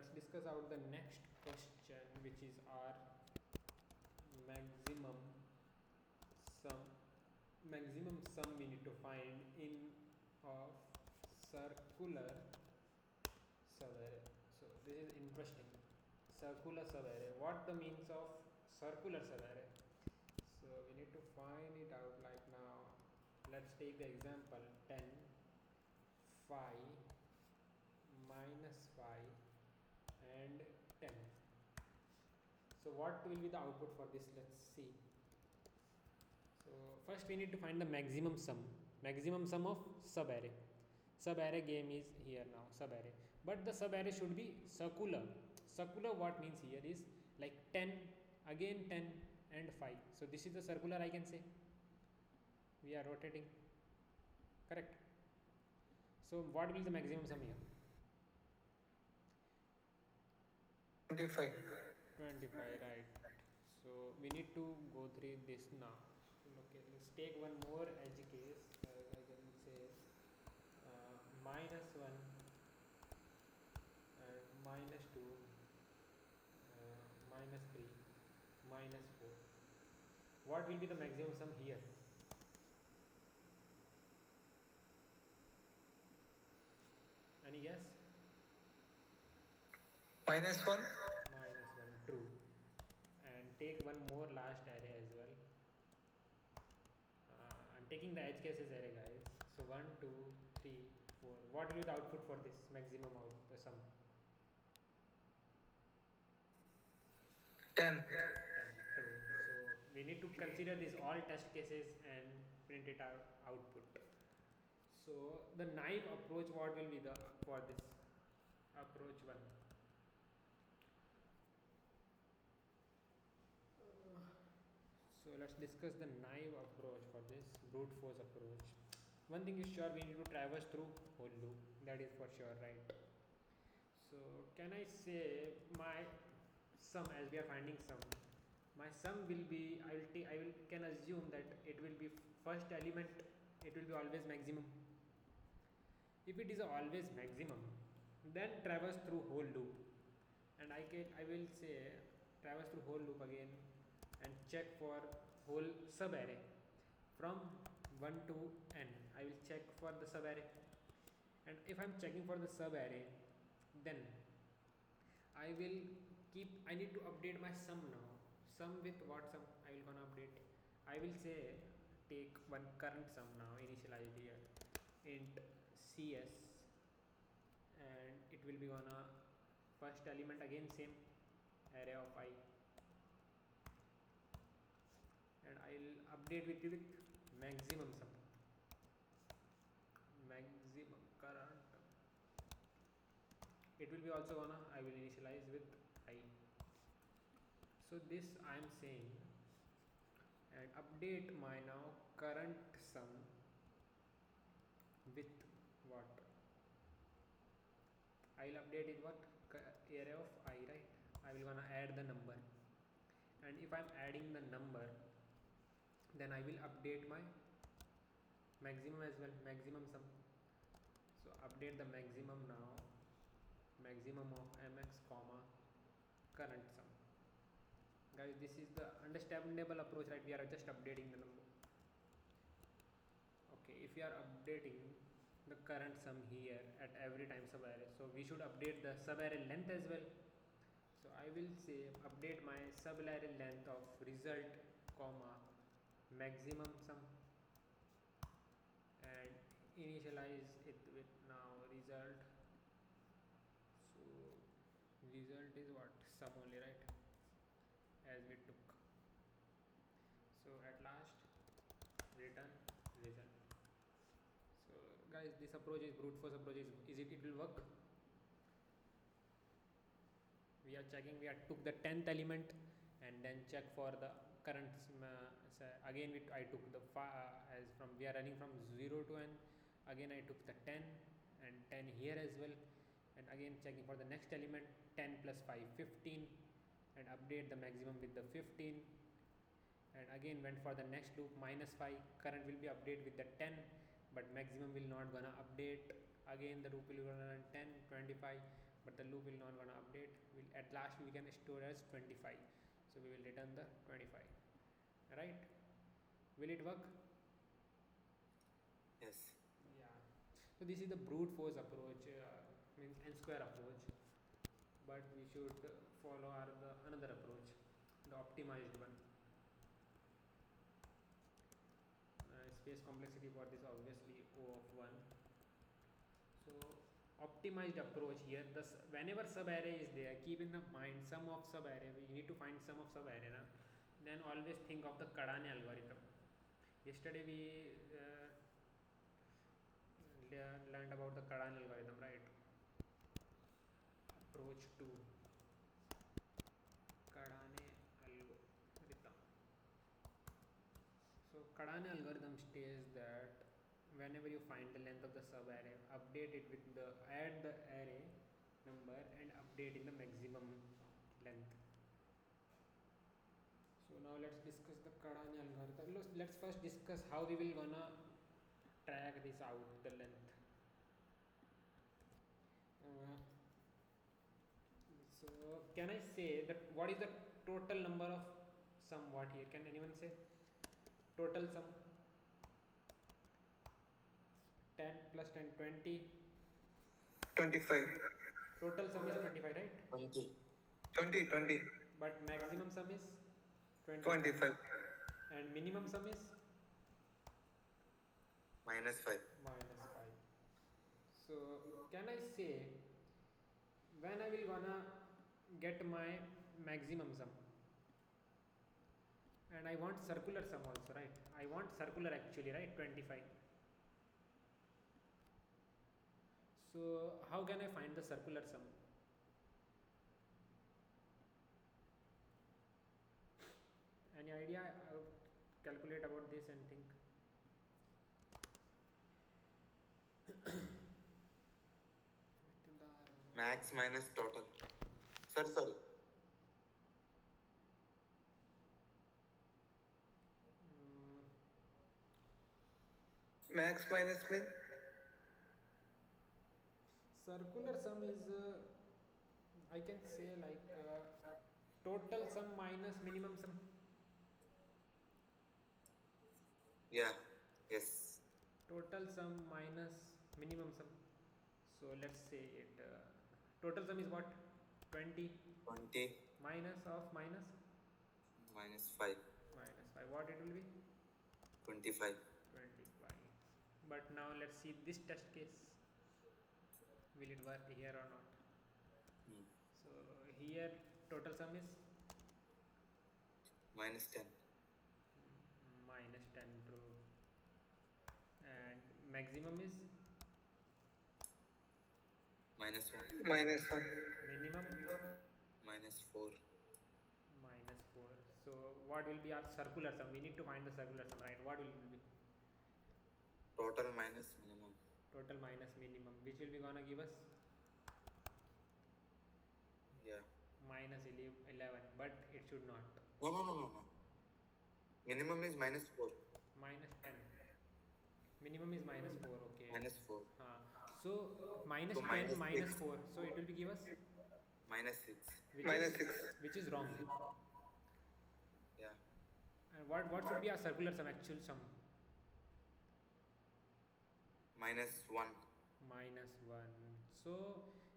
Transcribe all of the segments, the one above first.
let's discuss out the next question, which is our maximum sum. Maximum sum we need to find in of circular subarray. So this is interesting. Circular subarray. What the means of circular subarray? So we need to find it out like now. Let's take the example 10, 5, minus 5 and 10. So what will be the output for this? Let's see. So first we need to find the maximum sum of subarray. Subarray game is here now, subarray, but the subarray should be circular. Circular, what means here is like 10, again 10 and 5. So this is the circular, I can say. We are rotating, correct? So what will be the maximum sum here? 25. 25, right? So we need to go through this now. Okay, let's take one more edge case. I can say minus 1 and minus 2, minus 3, minus 4. What will be the maximum sum here? Any guess? Minus 1. Minus 1, true. And take one more last array as well. I'm taking the edge cases array, guys. So 1, 2, 3, 4. What will be the output for this maximum the sum? 10. 10. True. So we need to consider these all test cases and print it out output. So the naive approach, what will be the for this approach 1? So let's discuss the naive approach for this brute force approach. One thing is sure, we need to traverse through whole loop. That is for sure, right? So can I say my sum, as we are finding sum, my sum will be, I can assume that it will be first element, it will be always maximum. If it is always maximum, then traverse through whole loop, and I will say traverse through whole loop again and check for whole subarray from 1 to n. I will check for the subarray, and if I am checking for the subarray, then I need to update my sum now. Sum with what sum I will gonna update? I will say take one current sum now, initialize here int cs, and it will be gonna first element again same array of I, and I will update with maximum sum, maximum current. It will be also gonna, I will initialize with I. So this I am saying, and update my now current sum with what? I will update it what? Array of I, right? I will gonna add the number, and if I am adding the number, then I will update my maximum as well, maximum sum. So update the maximum now, maximum of mx comma current sum. Guys, this is the understandable approach, right? We are just updating the number. Okay, if we are updating the current sum here at every time subarray, so we should update the subarray length as well. So I will say update my subarray length of result comma maximum sum, and initialize it with now result. So result is what? Sum only, right? As we took. So at last return result. So guys, this approach is brute force approach. It will work? We are checking, we took the 10th element and then check for the current again I took the as from we are running from 0 to n, again I took the 10 and 10 here as well, and again checking for the next element 10 plus 5 15, and update the maximum with the 15, and again went for the next loop minus 5, current will be updated with the 10 but maximum will not gonna update, again the loop will gonna run 10 25 but the loop will not gonna update. At last we can store as 25, so we will return the 25, right? Will it work? Yes. Yeah. So this is the brute force approach, means n square approach, but we should follow another approach, the optimized one. Space complexity for this obviously O of 1. So optimized approach here, whenever subarray is there, keep in the mind sum of subarray. We need to find sum of subarray, na? Then always think of the Kadane algorithm. Yesterday we learned about the Kadane algorithm, right? Approach to Kadane algorithm. So Kadane algorithm states that whenever you find the length of the subarray, update it with add the array number and update in the maximum length. So now let's discuss the Kadane algorithm. Let's first discuss how we will gonna track this out, the length. So can I say that what is the total number of sum? What here? Can anyone say? Total sum 10 plus 10, 20. 25. Total sum is 25, right? 20. 20. But maximum sum is 25. And minimum sum is -5. -5. So can I say when I will gonna get my maximum sum? And I want circular sum also, right? I want circular actually, right? 25. So how can I find the circular sum? Any idea? I'll calculate about this and think. Max minus total. Sorry. Max minus min. Circular sum is I can say like total sum minus minimum sum. Yeah. Yes. Total sum minus minimum sum. So let's say it total sum is what? 20 20 minus of minus -5. minus 5. What it will be? 25. 25. But now let's see this test case. Will it work here or not? So here total sum is -10. minus 10 true. And maximum is -1. Minus 1. minimum -4. minus 4. So what will be our circular sum? We need to find the circular sum, right? What will it be? Total minus minimum. Total minus minimum, which will be gonna give us Yeah. minus 11, but it should not. No. Minimum is -4. Minus 10. Minimum is minus 4, okay. -4. So minus So 10 minus minus 6. 4. So it will be give us -6. Minus 6. which is wrong. Yeah. And what should be our circular sum, actual sum? -1. -1. So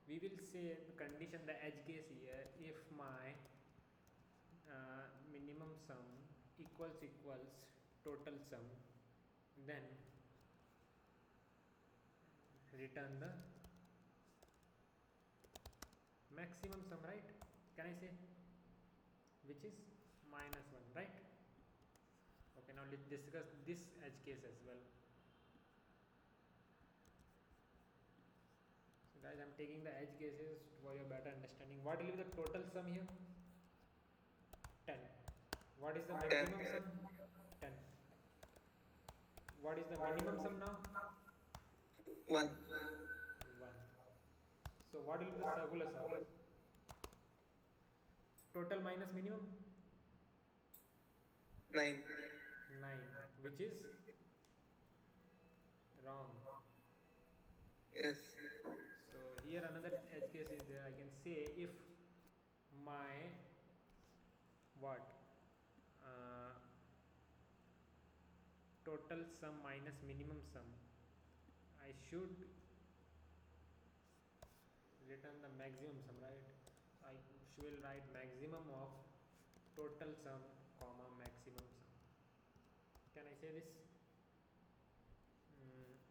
we will say the condition, the edge case here, if my minimum sum equals total sum, then return the maximum sum, right? Can I say? Which is -1, right? Okay, now let's discuss this edge case as well. So guys, I'm taking the edge cases for your better understanding. What will be the total sum here? 10. What is the maximum sum? 10. What is the minimum sum now? 1. 1. So what will be the circular sum? Total minus minimum? 9. 9, which is wrong. Yes. So here another edge case is there. my what uh, total sum minus minimum sum, I should return the maximum sum, right? I will write maximum of total sum comma maximum sum. Can I say this?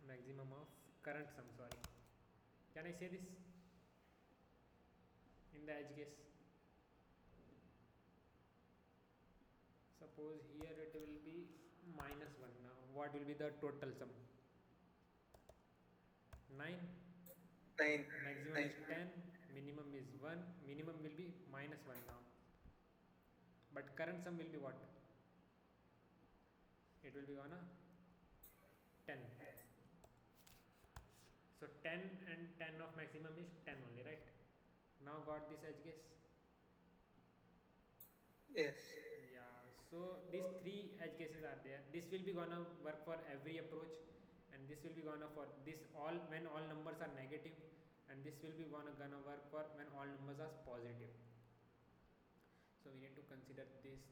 Maximum of current sum, sorry. Can I say this in the edge case? Suppose here it will be minus 1. Now what will be the total sum? 9. 9. Maximum is 10, minimum is 1. Minimum will be minus 1 now. But current sum will be what? It will be gonna 10. So 10 and 10 of maximum is 10 only, right? Now got this edge case? Yes. Yeah, so these 3 edge cases are there. This will be gonna work for every approach, and this will be gonna for this all when all numbers are negative, and this will be gonna work for when all numbers are positive. So we need to consider these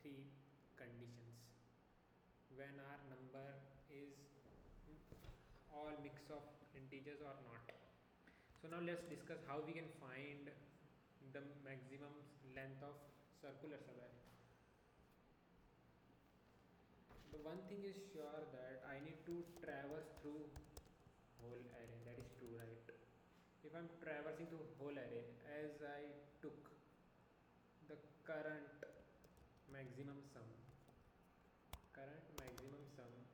3 conditions when our number is all mix of integers or not. So now let's discuss how we can find the maximum length of circular subarray. The one thing is sure that I need to traverse through whole array. That is true, right? If I am traversing through whole array, as I took the current maximum sum,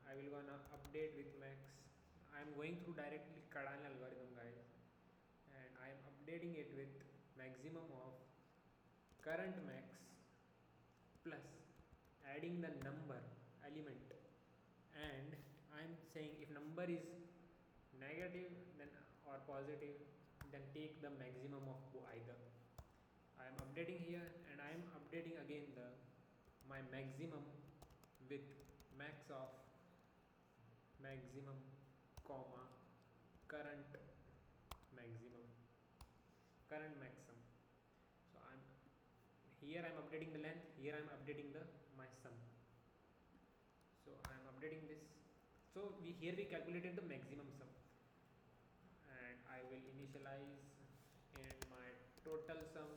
I will gonna update with max. I am going through directly Kadan algorithm, guys, and I am updating it with maximum of current max plus adding the number element, and I am saying if number is negative then or positive, then take the maximum of either. I am updating here, and I am updating again the my maximum with max of maximum comma current maximum, current maximum. So I am here I am updating the length, here I am updating the my sum. So I am updating this. So here we calculated the maximum sum, and I will initialize in my total sum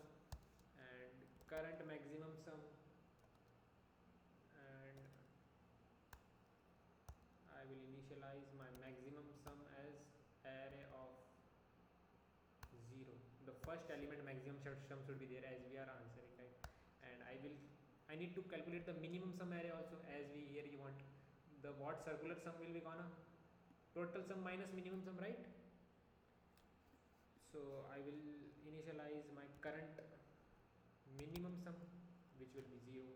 and current maximum sum, and I will initialize my maximum sum as array of 0. The first element maximum sum should be there as we are answering, right? And I need to calculate the minimum sum array also, as we here you want the what circular sum will be gonna total sum minus minimum sum, right? So I will initialize my current minimum sum, which will be 0,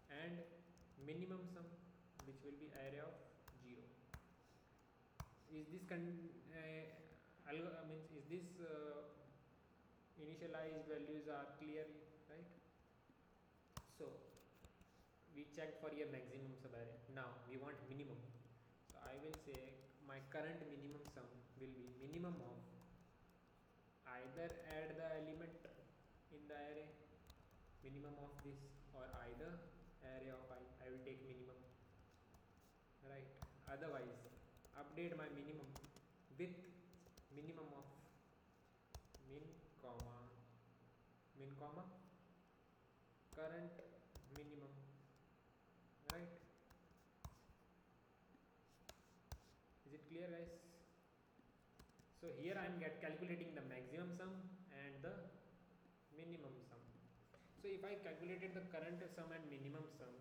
and minimum sum, which will be array of 0. Is this initialized values are clear, right? So we checked for your maximum subarray. Now we want minimum. So I will say my current minimum sum will be minimum of either add the element in the array, minimum of this, or either array of I will take minimum, right? Otherwise update my minimum with minimum of min comma current minimum, right? Is it clear, guys? So here I am calculating the maximum sum and the minimum sum. So if I calculated the current sum and minimum sum,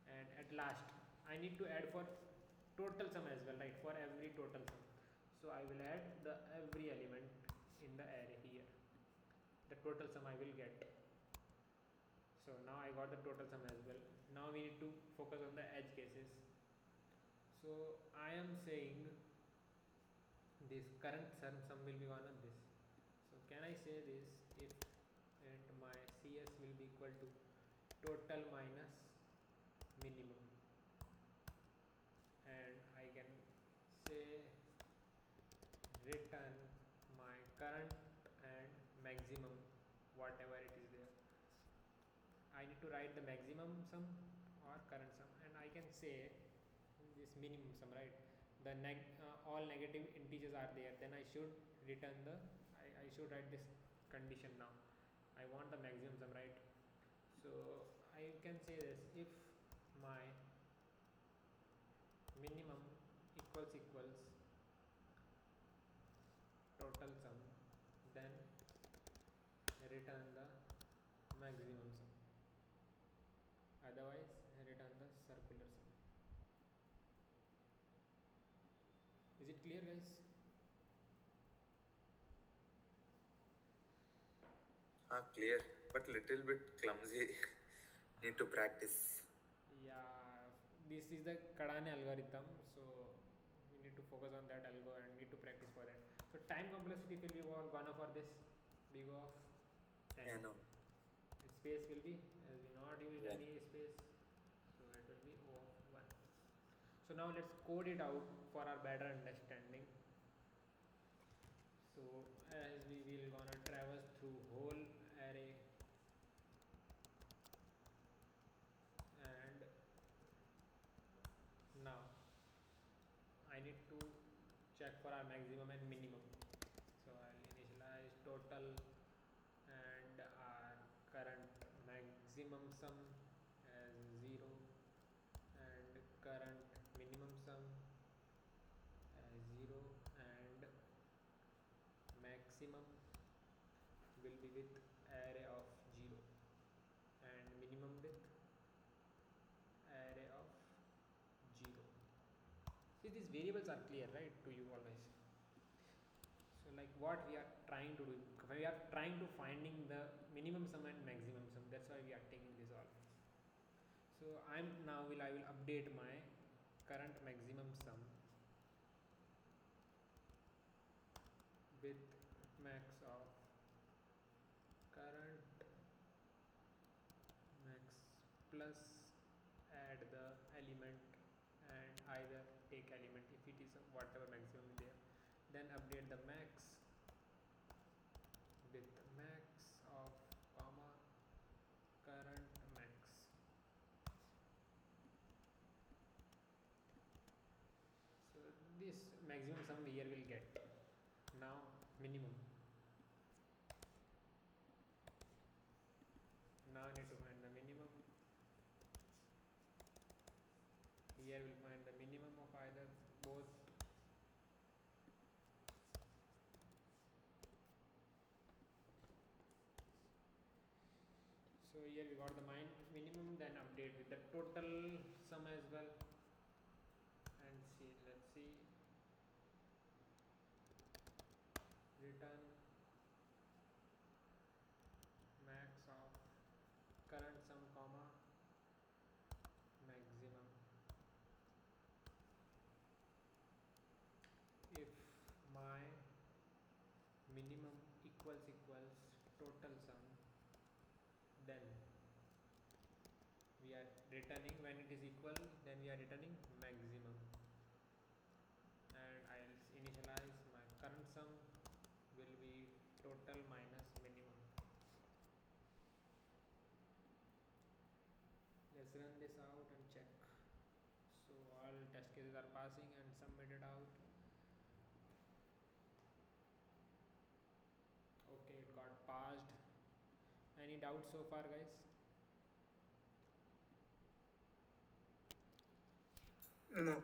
and at last I need to add for total sum as well, right? For every total sum. So I will add the every element in the array here. The total sum I will get. So now I got the total sum as well. Now we need to focus on the edge cases. So I am saying this current sum will be one of this. So can I say this if and my CS will be equal to total minus minimum, and I can say return my current and maximum, whatever it is there. need to write the maximum sum or current sum, and I can say this minimum sum, right? The all negative integers are there, then I should return the I should write this condition now. I want the maximum sum, right? So I can say this: if my minimum equals total sum, then return the maximum sum. Otherwise, return the circular sum. Is it clear, guys? Clear, but little bit clumsy. Need to practice. Yeah, this is the Kadane algorithm, so we need to focus on that algo and need to practice for that. So time complexity will be 1 over this big of 10. Yeah, no. Space will be, as we not used Yeah. any space, so it will be O of 1. So now let's code it out for our better understanding. So as we will gonna traverse through whole array, and now I need to check for our maximum and minimum. So I'll initialize total and our current maximum sum as 0 and current minimum sum as 0, and maximum will be with array of 0 and minimum with array of 0. See, these variables are clear, right, to you always. So like what we are trying to do, we are trying to finding the minimum sum and maximum sum, that's why we are taking this all. So I will update my current maximum sum with max of current max plus add the element and either take element if it is whatever maximum is there, then update the max with max of comma current max. So this maximum sum here will get. Now minimum, now I need to find the minimum. Here we'll find the minimum of either both. So here we got the minimum, then update with the total sum as well, and see, let's see, return max of current sum comma maximum. If my minimum equals total sum, then we are returning, when it is equal, then we are returning maximum, and I'll initialize my current sum will be total minus minimum. Let's run this out and check. So all test cases are passing and submitted out. Okay, it got passed. Any doubts so far, guys? No.